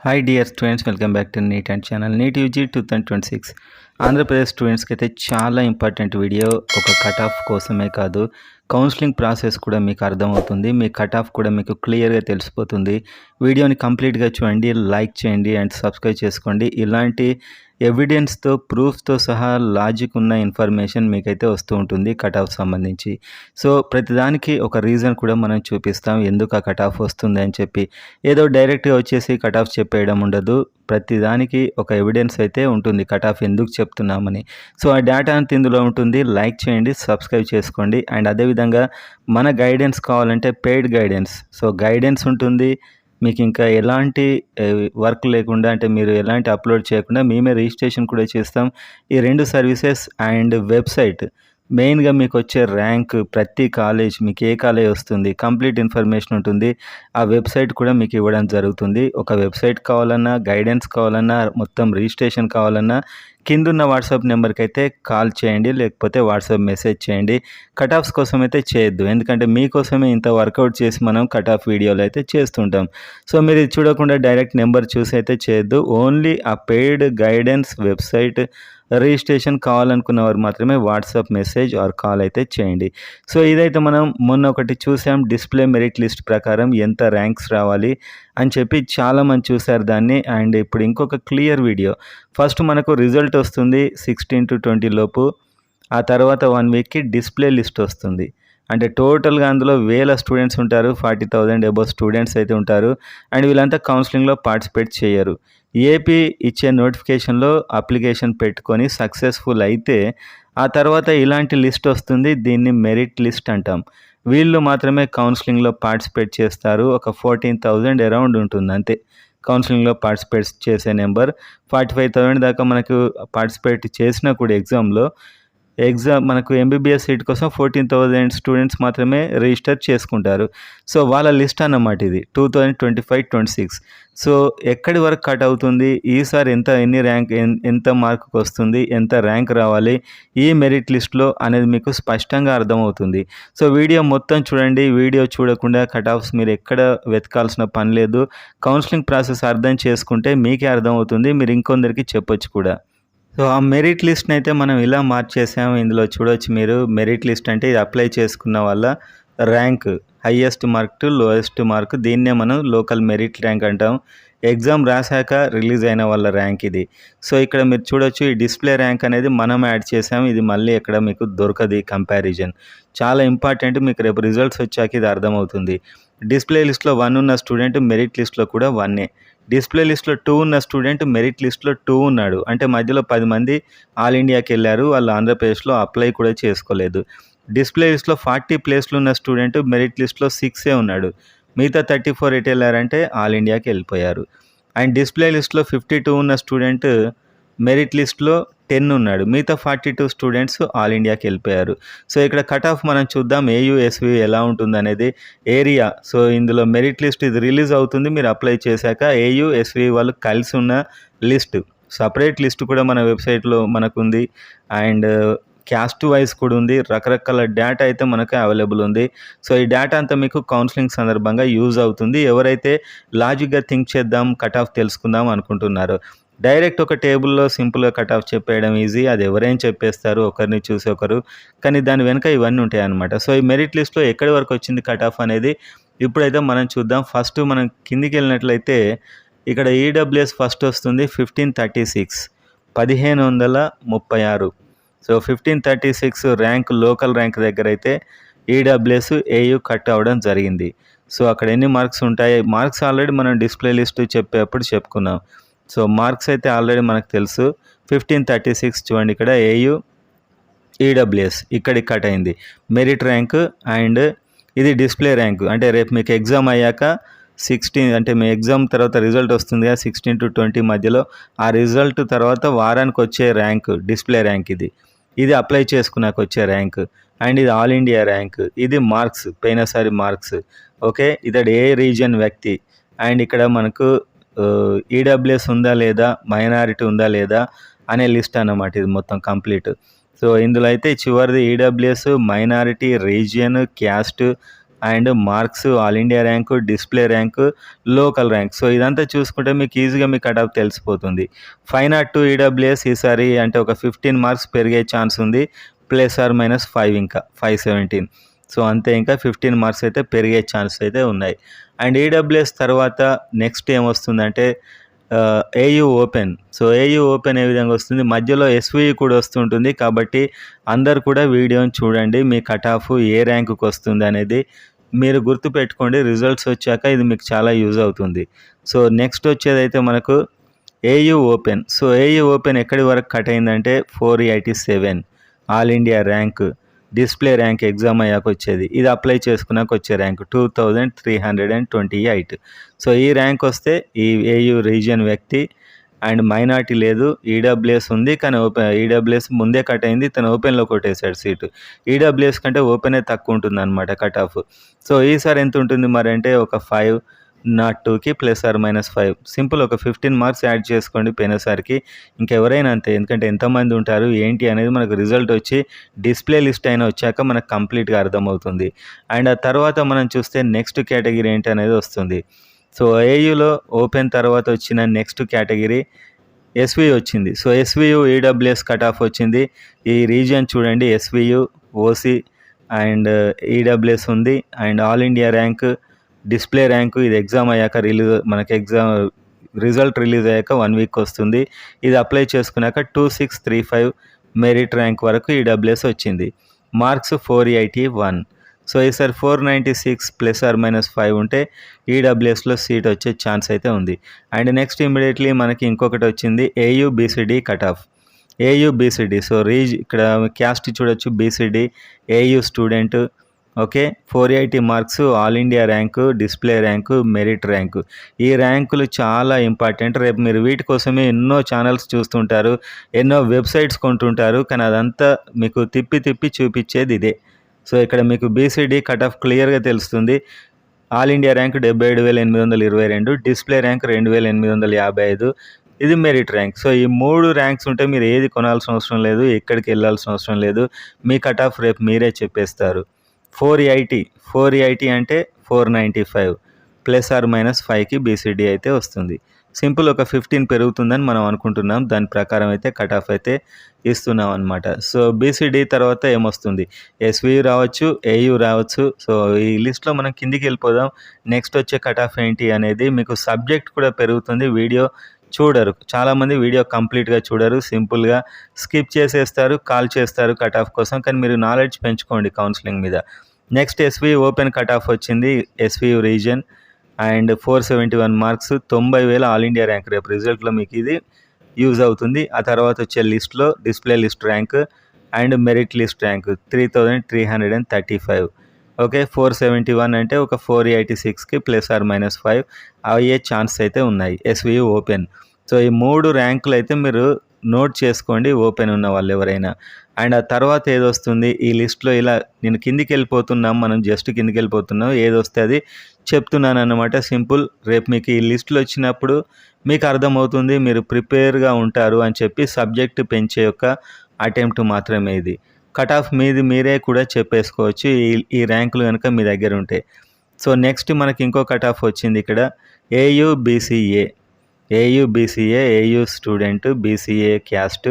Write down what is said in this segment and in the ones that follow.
Hi dear students, welcome back to NEET and channel. NEET UG 2026 Andhra Pradesh స్టూడెంట్స్కి అయితే చాలా important video. ఒక cut off కోసమే కాదు, కౌన్సిలింగ్ ప్రాసెస్ కూడా మీకు అర్థమవుతుంది. మీ కట్ ఆఫ్ కూడా మీకు క్లియర్గా తెలిసిపోతుంది. వీడియోని కంప్లీట్గా చూడండి, లైక్ చేయండి అండ్ సబ్స్క్రైబ్ చేసుకోండి. ఇలాంటి ఎవిడెన్స్తో, ప్రూఫ్స్తో సహా లాజిక్ ఉన్న ఇన్ఫర్మేషన్ మీకైతే వస్తూ ఉంటుంది కట్ ఆఫ్ సంబంధించి. సో ప్రతిదానికి ఒక రీజన్ కూడా మనం చూపిస్తాం, ఎందుకు ఆ కట్ ఆఫ్ వస్తుంది అని చెప్పి. ఏదో డైరెక్ట్గా వచ్చేసి కట్ ఆఫ్ చెప్పేయడం ఉండదు. ప్రతిదానికి ఒక ఎవిడెన్స్ అయితే ఉంటుంది కట్ ఆఫ్ ఎందుకు చెప్తున్నామని. సో ఆ డేటా అంతా ఇందులో ఉంటుంది. లైక్ చేయండి, సబ్స్క్రైబ్ చేసుకోండి. అండ్ అదేవిధంగా మన గైడెన్స్ కావాలంటే పెయిడ్ గైడెన్స్, సో గైడెన్స్ ఉంటుంది. మీకు ఇంకా ఎలాంటి వర్క్ లేకుండా, అంటే మీరు ఎలాంటి అప్లోడ్ చేయకుండా మేమే రిజిస్ట్రేషన్ కూడా చేస్తాం. ఈ రెండు సర్వీసెస్ అండ్ వెబ్సైట్, మెయిన్గా మీకు వచ్చే ర్యాంక్, ప్రతి కాలేజ్, మీకు ఏ కాలేజ్ వస్తుంది, కంప్లీట్ ఇన్ఫర్మేషన్ ఉంటుంది. ఆ వెబ్సైట్ కూడా మీకు ఇవ్వడం జరుగుతుంది. ఒక వెబ్సైట్ కావాలన్నా, గైడెన్స్ కావాలన్నా, మొత్తం రిజిస్ట్రేషన్ కావాలన్నా కిందున్న వాట్సాప్ నెంబర్కి అయితే కాల్ చేయండి, లేకపోతే వాట్సాప్ మెసేజ్ చేయండి. కట్ ఆఫ్స్ కోసం అయితే చేయొద్దు, ఎందుకంటే మీకోసమే ఇంత వర్కౌట్ చేసి మనం కట్ ఆఫ్ వీడియోలు అయితే చేస్తుంటాం. సో మీరు ఇది చూడకుండా డైరెక్ట్ నెంబర్ చూసి అయితే చేయొద్దు. ఓన్లీ ఆ పెయిడ్ గైడెన్స్, వెబ్సైట్, రిజిస్ట్రేషన్ కావాలనుకున్న వారు మాత్రమే వాట్సాప్ మెసేజ్ ఆర్ కాల్ అయితే చేయండి. సో ఇదైతే మనం మొన్న ఒకటి చూసాం, డిస్ప్లే మెరిట్ లిస్ట్ ప్రకారం ఎంత ర్యాంక్స్ రావాలి అని చెప్పి చాలామంది చూశారు దాన్ని. అండ్ ఇప్పుడు ఇంకొక క్లియర్ వీడియో. ఫస్ట్ మనకు రిజల్ట్ వస్తుంది 16 to 20 లోపు. ఆ తర్వాత 1 వీక్కి డిస్ప్లే లిస్ట్ వస్తుంది. అంటే టోటల్గా అందులో వేల స్టూడెంట్స్ ఉంటారు, 40,000 అబోవ్ స్టూడెంట్స్ అయితే ఉంటారు. అండ్ వీళ్ళంతా కౌన్సిలింగ్లో పార్టిసిపేట్ చేయరు. ఏపీ ఇచ్చే నోటిఫికేషన్లో అప్లికేషన్ పెట్టుకొని సక్సెస్ఫుల్ అయితే ఆ తర్వాత ఇలాంటి లిస్ట్ వస్తుంది. దీన్ని మెరిట్ లిస్ట్ అంటాం. వీళ్ళు మాత్రమే కౌన్సిలింగ్లో పార్టిసిపేట్ చేస్తారు. ఒక 14,000 అరౌండ్ ఉంటుంది అంతే కౌన్సిలింగ్లో పార్టిసిపేట్ చేసే నెంబర్. 45,000 దాకా మనకు పార్టిసిపేట్ చేసినా కూడా ఎగ్జామ్ మనకు ఎంబీబీఎస్ సీట్ కోసం 14,000 స్టూడెంట్స్ మాత్రమే రిజిస్టర్ చేసుకుంటారు. సో వాళ్ళ లిస్ట్ అన్నమాట ఇది 2025-26. సో ఎక్కడి వరకు కట్ అవుతుంది, ఈసారి ఎన్ని ర్యాంక్, ఎంత మార్కుకి వస్తుంది, ఎంత ర్యాంక్ రావాలి ఈ మెరిట్ లిస్ట్లో అనేది మీకు స్పష్టంగా అర్థమవుతుంది. సో వీడియో మొత్తం చూడండి. వీడియో చూడకుండా కట్ ఆఫ్స్ మీరు ఎక్కడ వెతకాల్సిన పని లేదు. కౌన్సిలింగ్ ప్రాసెస్ అర్థం చేసుకుంటే మీకే అర్థమవుతుంది, మీరు ఇంకొందరికి చెప్పొచ్చు కూడా. సో ఆ మెరిట్ లిస్ట్ని అయితే మనం ఇలా మార్చేసాము. ఇందులో చూడవచ్చు మీరు. మెరిట్ లిస్ట్ అంటే ఇది అప్లై చేసుకున్న వాళ్ళ rank, highest mark to lowest mark, దీన్నే మనం లోకల్ మెరిట్ ర్యాంక్ అంటాం. ఎగ్జామ్ రాశాక రిలీజ్ అయిన వాళ్ళ ర్యాంక్ ఇది. సో ఇక్కడ మీరు చూడొచ్చు, ఈ డిస్ప్లే ర్యాంక్ అనేది మనం యాడ్ చేసాము. ఇది మళ్ళీ ఎక్కడ మీకు దొరకదు. కంపారిజన్ చాలా ఇంపార్టెంట్, మీకు రేపు రిజల్ట్స్ వచ్చాక ఇది అర్థమవుతుంది. డిస్ప్లే లిస్ట్లో 1 ఉన్న స్టూడెంట్ మెరిట్ లిస్ట్లో కూడా 1. డిస్ప్లే లిస్ట్లో 2 ఉన్న స్టూడెంట్ మెరిట్ లిస్ట్లో 2 ఉన్నాడు. అంటే మధ్యలో 10 మంది ఆల్ ఇండియాకి వెళ్ళారు, వాళ్ళు ఆంధ్రప్రదేశ్లో అప్లై కూడా చేసుకోలేదు. డిస్ప్లే లిస్ట్లో 40 ప్లేస్లు ఉన్న స్టూడెంట్ మెరిట్ లిస్ట్లో 6 ఉన్నాడు. మిగతా 34 ఎటు వెళ్ళారంటే ఆల్ ఇండియాకి వెళ్ళిపోయారు. అండ్ డిస్ప్లే లిస్ట్లో 52 ఉన్న స్టూడెంట్ మెరిట్ లిస్ట్లో 10 ఉన్నాడు. మిగతా 42 స్టూడెంట్స్ ఆల్ ఇండియాకి వెళ్ళిపోయారు. సో ఇక్కడ కట్ ఆఫ్ మనం చూద్దాం, ఏయుఎస్వి ఎలా ఉంటుంది అనేది. ఏరియా, సో ఇందులో మెరిట్ లిస్ట్ ఇది రిలీజ్ అవుతుంది మీరు అప్లై చేశాక. ఏయుఎస్వి వాళ్ళు కలిసి ఉన్న లిస్ట్, సపరేట్ లిస్ట్ కూడా మన వెబ్సైట్లో మనకు ఉంది. అండ్ క్యాస్ట్ వైజ్ కూడా ఉంది. రకరకాల డేటా అయితే మనకు అవైలబుల్ ఉంది. సో ఈ డేటా అంతా మీకు కౌన్సిలింగ్ సందర్భంగా యూజ్ అవుతుంది. ఎవరైతే లాజిక్గా థింక్ చేద్దాం, కట్ ఆఫ్ తెలుసుకుందాం అనుకుంటున్నారో. డైరెక్ట్ ఒక టేబుల్లో సింపుల్గా కట్ ఆఫ్ చెప్పేయడం ఈజీ, అది ఎవరైనా చెప్పేస్తారు ఒకరిని చూసి ఒకరు. కానీ దాని వెనుక ఇవన్నీ ఉంటాయి అన్నమాట. సో ఈ మెరిట్ లిస్ట్లో ఎక్కడి వరకు వచ్చింది కట్ ఆఫ్ అనేది ఇప్పుడైతే మనం చూద్దాం. ఫస్ట్ మనం కిందికి వెళ్ళినట్లయితే ఇక్కడ ఈడబ్ల్యూఎస్ ఫస్ట్ వస్తుంది 1536, 1536. సో 1536 ర్యాంక్, లోకల్ ర్యాంక్ దగ్గర అయితే ఈడబ్ల్యూఎస్ ఏయు కట్ అవ్వడం జరిగింది. సో అక్కడ ఎన్ని మార్క్స్ ఉంటాయి, మార్క్స్ ఆల్రెడీ మనం డిస్ప్లే లిస్ట్ చెప్పేటప్పుడు చెప్పుకున్నాం. సో మార్క్స్ అయితే ఆల్రెడీ మనకు తెలుసు. 1536 చూడండి, ఇక్కడ ఏయు ఈడబ్ల్యూఎస్ ఇక్కడికి కట్ అయింది మెరిట్ ర్యాంక్. అండ్ ఇది డిస్ప్లే ర్యాంక్, అంటే రేపు మీకు ఎగ్జామ్ అయ్యాక 16, అంటే మీ ఎగ్జామ్ తర్వాత రిజల్ట్ వస్తుంది కదా 16 to 20 మధ్యలో, ఆ రిజల్ట్ తర్వాత వారానికి వచ్చే ర్యాంక్ డిస్ప్లే ర్యాంక్ ఇది అప్లై చేసుకున్నాక వచ్చే ర్యాంక్. అండ్ ఇది ఆల్ ఇండియా ర్యాంక్, ఇది మార్క్స్, పోయినసారి మార్క్స్. ఓకే, ఇది ఏ రీజియన్ వ్యక్తి. అండ్ ఇక్కడ మనకు ఈడబ్ల్యూఎస్ ఉందా లేదా, మైనారిటీ ఉందా లేదా అనే లిస్ట్ అన్నమాట ఇది మొత్తం కంప్లీట్. సో ఇందులో అయితే చివరిది EWS, minority, region, caste, and marks, all India rank, display rank, local rank. So ఇదంతా చూసుకుంటే మీకు ఈజీగా మీ కట్ ఆఫ్ తెలిసిపోతుంది. 502 ఈడబ్ల్యూఎస్ ఈసారి అంటే ఒక 15 మార్క్స్ పెరిగే ఛాన్స్ ఉంది. ±5 ఇంకా 517. సో అంతే, ఇంకా 15 మార్క్స్ అయితే పెరిగే ఛాన్స్ అయితే ఉన్నాయి. అండ్ ఈడబ్ల్యూఎస్ తర్వాత నెక్స్ట్ ఏమొస్తుందంటే AU open. So AU open ఏ విధంగా వస్తుంది, మధ్యలో ఎస్వీయూ కూడా వస్తుంటుంది. కాబట్టి అందరు కూడా వీడియోని చూడండి, మీ కట్ ఆఫ్ ఏ ర్యాంకుకి వస్తుంది అనేది మీరు గుర్తుపెట్టుకోండి. రిజల్ట్స్ వచ్చాక ఇది మీకు చాలా యూజ్ అవుతుంది. సో నెక్స్ట్ వచ్చేదైతే మనకు AU open. So AU open ఎక్కడి వరకు కట్ అయిందంటే 487 all India rank, display rank exam అయ్యాక వచ్చేది. ఇది అప్లై చేసుకున్నాక వచ్చే ర్యాంక్ 2328. సో ఈ ర్యాంక్ వస్తే ఈ ఏయూ రీజియన్ వ్యక్తి అండ్ మైనార్టీ లేదు, ఈడబ్ల్యూఎస్ ఉంది, కానీ ఈడబ్ల్యూఎస్ ముందే కట్ అయింది, తను ఓపెన్లో కొట్టేశాడు సీటు. ఈడబ్ల్యూఎస్ కంటే ఓపెనే తక్కువ ఉంటుంది అనమాట కట్ ఆఫ్. సో ఈసారి ఎంత ఉంటుంది మరి అంటే ఒక 502కి ±5. సింపుల్, ఒక 15 మార్క్స్ యాడ్ చేసుకోండి పోయినసారికి. ఇంకెవరైనా అంతే, ఎందుకంటే ఎంతమంది ఉంటారు ఏంటి అనేది మనకు రిజల్ట్ వచ్చి డిస్ప్లే లిస్ట్ అయినా వచ్చాక మనకు కంప్లీట్గా అర్థమవుతుంది. అండ్ ఆ తర్వాత మనం చూస్తే నెక్స్ట్ కేటగిరీ ఏంటి అనేది వస్తుంది. సో ఏయూలో ఓపెన్ తర్వాత వచ్చిన నెక్స్ట్ కేటగిరీ ఎస్వీయూ వచ్చింది. So SVU EWS cut off వచ్చింది. ఈ రీజియన్ చూడండి, ఎస్వీయూ, ఓసీ అండ్ ఈడబ్ల్యూఎస్ ఉంది. And all India rank, display rank ఇది ఎగ్జామ్ అయ్యాక మనకి ఎగ్జామ్ రిజల్ట్ రిలీజ్ అయ్యాక 1 వీక్ వస్తుంది. ఇది అప్లై చేసుకున్నాక 2635 మెరిట్ ర్యాంక్ వరకు ఈడబ్ల్యూఎస్ వచ్చింది. మార్క్స్ 481. సో ఈసారి 496 ±5 ఉంటే ఈడబ్ల్యూఎస్లో సీట్ వచ్చే ఛాన్స్ అయితే ఉంది. అండ్ నెక్స్ట్ ఇమీడియట్లీ మనకి ఇంకొకటి వచ్చింది AU BCD cut off. AU BCD. So ఇక్కడ క్యాస్ట్ చూడొచ్చు, BCD, AU student. Okay, 480 marks, all India rank, display rank, merit rank. ఈ ర్యాంకులు చాలా ఇంపార్టెంట్. రేపు మీరు వీటి కోసమే ఎన్నో ఛానల్స్ చూస్తుంటారు, ఎన్నో వెబ్సైట్స్ కొంటుంటారు, కానీ అదంతా మీకు తిప్పి తిప్పి చూపించేది ఇదే. సో ఇక్కడ మీకు బీసీడీ కట్ ఆఫ్ క్లియర్గా తెలుస్తుంది. All India rank 77,822, display rank 2,855, ఇది మెరిట్ ర్యాంక్. సో ఈ 3 ర్యాంక్స్ ఉంటే మీరు ఏది కొనాల్సిన అవసరం లేదు, ఎక్కడికి వెళ్ళాల్సిన అవసరం లేదు, మీ కట్ ఆఫ్ రేపు మీరే చెప్పేస్తారు. 480 అంటే 495 ±5కి బీసీడీ అయితే వస్తుంది. సింపుల్, ఒక 15 పెరుగుతుందని మనం అనుకుంటున్నాం, దాని ప్రకారం అయితే కట్ ఆఫ్ అయితే ఇస్తున్నాం అనమాట. సో బీసీడీ తర్వాత ఏమొస్తుంది, ఎస్వీయూ రావచ్చు, ఏయూ రావచ్చు. సో ఈ లిస్ట్లో మనం కిందికి వెళ్ళిపోదాం. నెక్స్ట్ వచ్చే కట్ ఆఫ్ ఏంటి అనేది మీకు సబ్జెక్ట్ కూడా పెరుగుతుంది. వీడియో చూడరు చాలామంది, వీడియో కంప్లీట్గా చూడరు, సింపుల్గా స్కిప్ చేసేస్తారు, కాల్ చేస్తారు కట్ ఆఫ్ కోసం. కానీ మీరు నాలెడ్జ్ పెంచుకోండి కౌన్సిలింగ్ మీద. Next SVU open cut off వచ్చింది, SVU region and 471 marks, 90,000 all India rank. రేపు రిజల్ట్లో మీకు ఇది యూజ్ అవుతుంది. ఆ తర్వాత వచ్చే లిస్ట్లో display list rank and merit list rank 3,335. Okay, 471 అంటే ఒక 486కి ±5 అయ్యే ఛాన్స్ అయితే ఉన్నాయి ఎస్వీయూ ఓపెన్. సో ఈ 3 ర్యాంకులు అయితే మీరు నోట్ చేసుకోండి, ఓపెన్ ఉన్న వాళ్ళు ఎవరైనా. అండ్ ఆ తర్వాత ఏదొస్తుంది ఈ లిస్ట్లో, ఇలా నేను కిందికి వెళ్ళిపోతున్నాం, మనం జస్ట్ కిందికి వెళ్ళిపోతున్నాం, ఏదొస్తే అది చెప్తున్నాను అన్నమాట. సింపుల్, రేపు మీకు ఈ లిస్టులు వచ్చినప్పుడు మీకు అర్థమవుతుంది, మీరు ప్రిపేర్గా ఉంటారు అని చెప్పి సబ్జెక్ట్ పెంచే యొక్క అటెంప్ట్ మాత్రమే ఇది. కట్ ఆఫ్ మీది మీరే కూడా చెప్పేసుకోవచ్చు ఈ ర్యాంకులు కనుక మీ దగ్గర ఉంటే. సో నెక్స్ట్ మనకి ఇంకో కట్ ఆఫ్ వచ్చింది ఇక్కడ, AU BCA. AU student, BCA caste,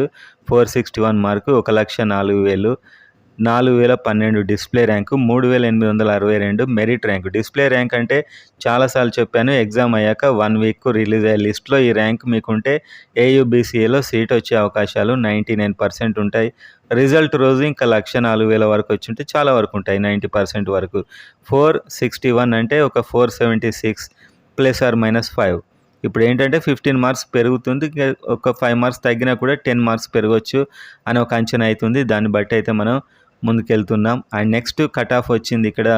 461 mark, 1,04,000, 4,012 display rank, 3,862 merit rank. Display rank అంటే చాలాసార్లు చెప్పాను, ఎగ్జామ్ అయ్యాక 1 వీక్ రిలీజ్ అయ్యే లిస్ట్లో ఈ ర్యాంక్ మీకుంటే ఏయూ బీసీఏలో సీట్ వచ్చే అవకాశాలు 99% ఉంటాయి. రిజల్ట్ రోజు ఇంకా 1,04,000 వరకు వచ్చి ఉంటే చాలా వరకు ఉంటాయి, 90% వరకు. 461 అంటే ఒక 476 ±5. ఇప్పుడు ఏంటంటే 15 మార్క్స్ పెరుగుతుంది, ఒక 5 మార్క్స్ తగ్గినా కూడా 10 మార్క్స్ పెరగవచ్చు అని ఒక అంచనా అవుతుంది. దాన్ని బట్టి అయితే మనం ముందుకెళ్తున్నాం. అండ్ నెక్స్ట్ కట్ ఆఫ్ వచ్చింది ఇక్కడ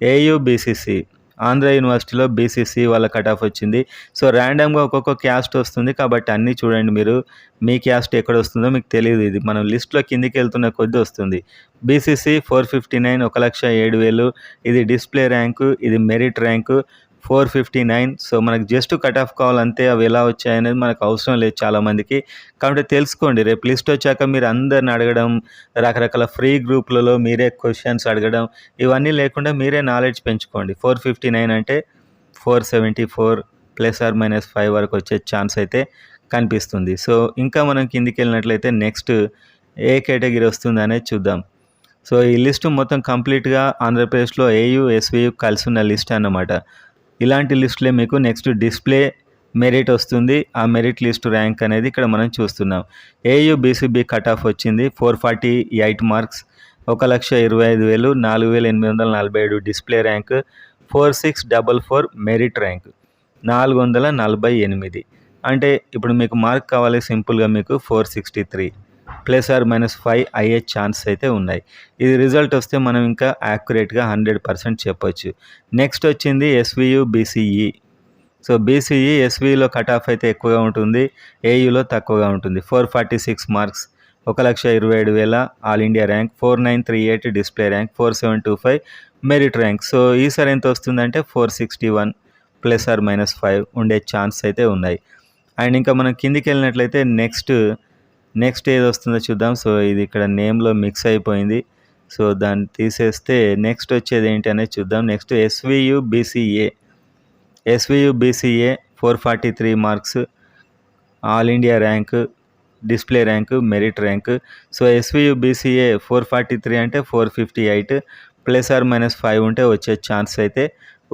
ఏయూ బీసీసీ, ఆంధ్ర యూనివర్సిటీలో బీసీసీ వాళ్ళ కట్ ఆఫ్ వచ్చింది. సో ర్యాండమ్గా ఒక్కొక్క క్యాస్ట్ వస్తుంది, కాబట్టి అన్నీ చూడండి మీరు, మీ క్యాస్ట్ ఎక్కడ వస్తుందో మీకు తెలియదు. ఇది మనం లిస్ట్లో కిందికి వెళ్తున్న కొద్దీ వస్తుంది. బీసీసీ 459, 1,07,000, ఇది డిస్ప్లే ర్యాంకు, ఇది మెరిట్ ర్యాంకు, 459. సో మనకు జస్ట్ కట్ ఆఫ్ కావాలంతే. అవి ఎలా వచ్చాయనేది మనకు అవసరం లేదు చాలామందికి. కాబట్టి తెలుసుకోండి. రేపు లిస్ట్ వచ్చాక మీరు అందరిని అడగడం, రకరకాల ఫ్రీ గ్రూప్లలో మీరే క్వశ్చన్స్ అడగడం, ఇవన్నీ లేకుండా మీరే నాలెడ్జ్ పెంచుకోండి. 459 అంటే 474 ±5 వరకు వచ్చే ఛాన్స్ అయితే కనిపిస్తుంది. సో ఇంకా మనం కిందికి వెళ్ళినట్లయితే నెక్స్ట్ ఏ కేటగిరీ వస్తుందనేది చూద్దాం. సో ఈ లిస్ట్ మొత్తం కంప్లీట్గా ఆంధ్రప్రదేశ్లో ఏయూ ఎస్వీయూ కలిసి ఉన్న లిస్ట్ అన్నమాట. ఇలాంటి లిస్టులే మీకు నెక్స్ట్ డిస్ప్లే మెరిట్ వస్తుంది. ఆ మెరిట్ లిస్ట్ ర్యాంక్ అనేది ఇక్కడ మనం చూస్తున్నాం. ఏయూ బీసీబీ కట్ ఆఫ్ వచ్చింది 448 marks, 1,25,000, 4,847 display rank, 4644 merit rank, 448. అంటే ఇప్పుడు మీకు మార్క్ కావాలి సింపుల్గా మీకు 463 ±5 అయ్యే ఛాన్స్ అయితే ఉన్నాయి. ఇది రిజల్ట్ వస్తే మనం ఇంకా యాక్యురేట్గా 100% చెప్పొచ్చు. నెక్స్ట్ వచ్చింది ఎస్వీయూ బీసీఈ. సో బీసీఈ ఎస్వీలో కట్ ఆఫ్ అయితే ఎక్కువగా ఉంటుంది, ఏయూలో తక్కువగా ఉంటుంది. 446 marks, 1,27,000 all India rank, 4938 display rank, 4725 merit rank. So ఈసారి ఎంత వస్తుందంటే 461 ±5 ఉండే ఛాన్స్ అయితే ఉన్నాయి. అండ్ ఇంకా మనం కిందికి వెళ్ళినట్లయితే నెక్స్ట్ ఏది వస్తుందో చూద్దాం. సో ఇది ఇక్కడ నేమ్లో మిక్స్ అయిపోయింది. సో దాన్ని తీసేస్తే నెక్స్ట్ వచ్చేది ఏంటి అనేది చూద్దాం. Next SVU BCA. 443 marks, all India rank, display rank, merit rank. So SVU BCA 443 అంటే 458 ±5 ఉంటే వచ్చే ఛాన్స్ అయితే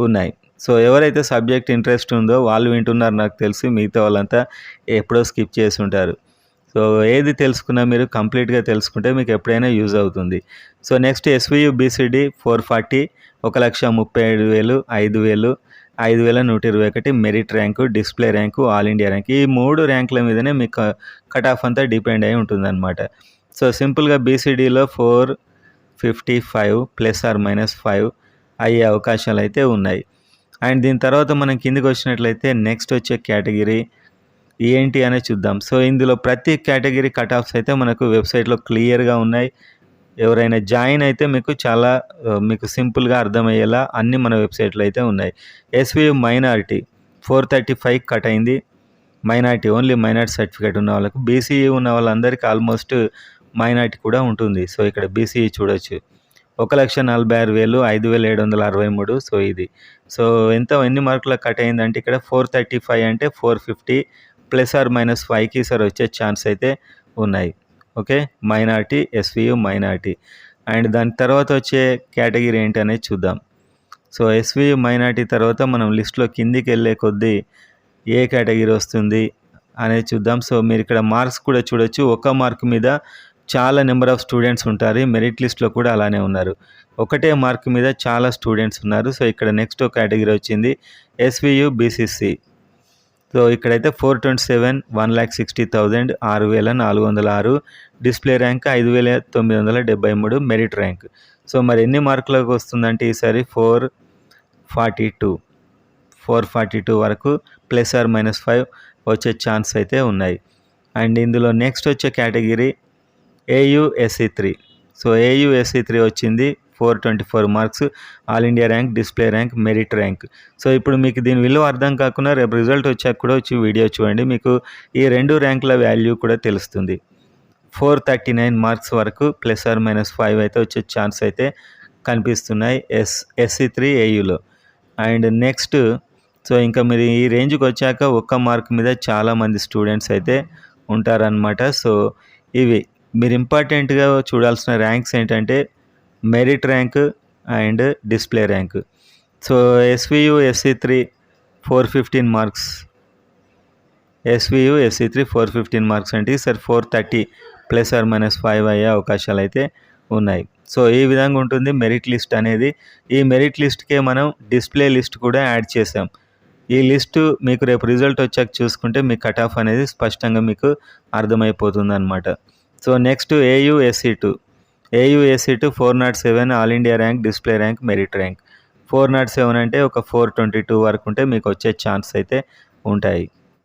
ఉన్నాయి. సో ఎవరైతే సబ్జెక్ట్ ఇంట్రెస్ట్ ఉందో వాళ్ళు వింటున్నారు నాకు తెలిసి, మిగతా వాళ్ళంతా ఎప్పుడో స్కిప్ చేసి ఉంటారు. సో ఏది తెలుసుకున్నా మీరు కంప్లీట్గా తెలుసుకుంటే మీకు ఎప్పుడైనా యూజ్ అవుతుంది. So next SVU BCD 440, 1,37,000, 5,000, 5,121 merit rank, display rank, all India rank. ఈ 3 ర్యాంకుల మీదనే మీకు కట్ ఆఫ్ అంతా డిపెండ్ అయి ఉంటుందన్నమాట. సో సింపుల్గా బీసీడీలో 455 ±5 అయ్యే అవకాశాలు అయితే ఉన్నాయి. అండ్ దీని తర్వాత మనం కిందికి వచ్చినట్లయితే నెక్స్ట్ వచ్చే కేటగిరీ ఏంటి అనేది చూద్దాం. సో ఇందులో ప్రతి కేటగిరీ కట్ ఆఫ్స్ అయితే మనకు వెబ్సైట్లో క్లియర్గా ఉన్నాయి. ఎవరైనా జాయిన్ అయితే మీకు సింపుల్గా అర్థమయ్యేలా అన్నీ మన వెబ్సైట్లో అయితే ఉన్నాయి. ఎస్వీయూ మైనారిటీ 435 కట్ అయింది. మైనారిటీ ఓన్లీ మైనారిటీ సర్టిఫికేట్ ఉన్న వాళ్ళకు. బీసీఈ ఉన్న వాళ్ళందరికీ ఆల్మోస్ట్ మైనారిటీ కూడా ఉంటుంది. సో ఇక్కడ బీసీఈ చూడొచ్చు. 1,46,000, 5,763. సో ఇది ఎన్ని మార్కుల కట్ అయిందంటే ఇక్కడ 435 అంటే 450 ±5కి సార్ వచ్చే ఛాన్స్ అయితే ఉన్నాయి. Okay, minority, SVU minority. And దాని తర్వాత వచ్చే కేటగిరీ ఏంటి అనేది చూద్దాం. సో ఎస్వీయూ మైనారిటీ తర్వాత మనం లిస్ట్లో కిందికి వెళ్ళే కొద్దీ ఏ కేటగిరీ వస్తుంది అనేది చూద్దాం. సో మీరు ఇక్కడ మార్క్స్ కూడా చూడొచ్చు. ఒక మార్క్ మీద చాలా నెంబర్ ఆఫ్ స్టూడెంట్స్ ఉంటారు. మెరిట్ లిస్ట్లో కూడా అలానే ఉన్నారు. ఒకటే మార్క్ మీద చాలా స్టూడెంట్స్ ఉన్నారు. సో ఇక్కడ నెక్స్ట్ కేటగిరీ వచ్చింది ఎస్వీయూ బీసీసీ. సో ఇక్కడైతే 427, 1,60,000, 6,406 display rank, 5,973 merit rank. So మరి ఎన్ని మార్కులకు వస్తుందంటే ఈసారి 442 వరకు ±5 వచ్చే ఛాన్స్ అయితే ఉన్నాయి. అండ్ ఇందులో నెక్స్ట్ వచ్చే కేటగిరీ ఏయూ ఎస్సీ3. సో ఏయూ ఎస్సీ3 వచ్చింది 424 marks, all India rank, display rank, merit rank. So ఇప్పుడు మీకు దీని విలువ అర్థం కాకుండా రేపు రిజల్ట్ వచ్చాక కూడా వచ్చి వీడియో చూడండి, మీకు ఈ 2 ర్యాంకుల వాల్యూ కూడా తెలుస్తుంది. 439 మార్క్స్ వరకు ±5 అయితే వచ్చే ఛాన్స్ అయితే కనిపిస్తున్నాయి ఎస్సీ3 ఏయూలో. అండ్ నెక్స్ట్ సో ఇంకా మీరు ఈ రేంజ్కి వచ్చాక ఒక్క మార్క్ మీద చాలామంది స్టూడెంట్స్ అయితే ఉంటారనమాట. సో ఇవి మీరు ఇంపార్టెంట్గా చూడాల్సిన ర్యాంక్స్ ఏంటంటే merit rank and display rank. So SVU ఎస్సీ3 415 మార్క్స్, ఎస్వీయూ ఎస్సీ3 415 మార్క్స్ అంటే సార్ 430 ±5 అయ్యే అవకాశాలు అయితే ఉన్నాయి. సో ఈ విధంగా ఉంటుంది మెరిట్ లిస్ట్ అనేది. ఈ మెరిట్ లిస్ట్కే మనం డిస్ప్లే లిస్ట్ కూడా యాడ్ చేసాం. ఈ లిస్టు మీకు రేపు రిజల్ట్ వచ్చాక చూసుకుంటే మీ కట్ ఆఫ్ అనేది స్పష్టంగా మీకు అర్థమైపోతుంది అనమాట. So next AU SC two. 407 all India rank, display rank, merit rank. 407 అంటే ఒక 422 వరకు ఉంటే మీకు వచ్చే ఛాన్స్ అయితే ఉంటాయి.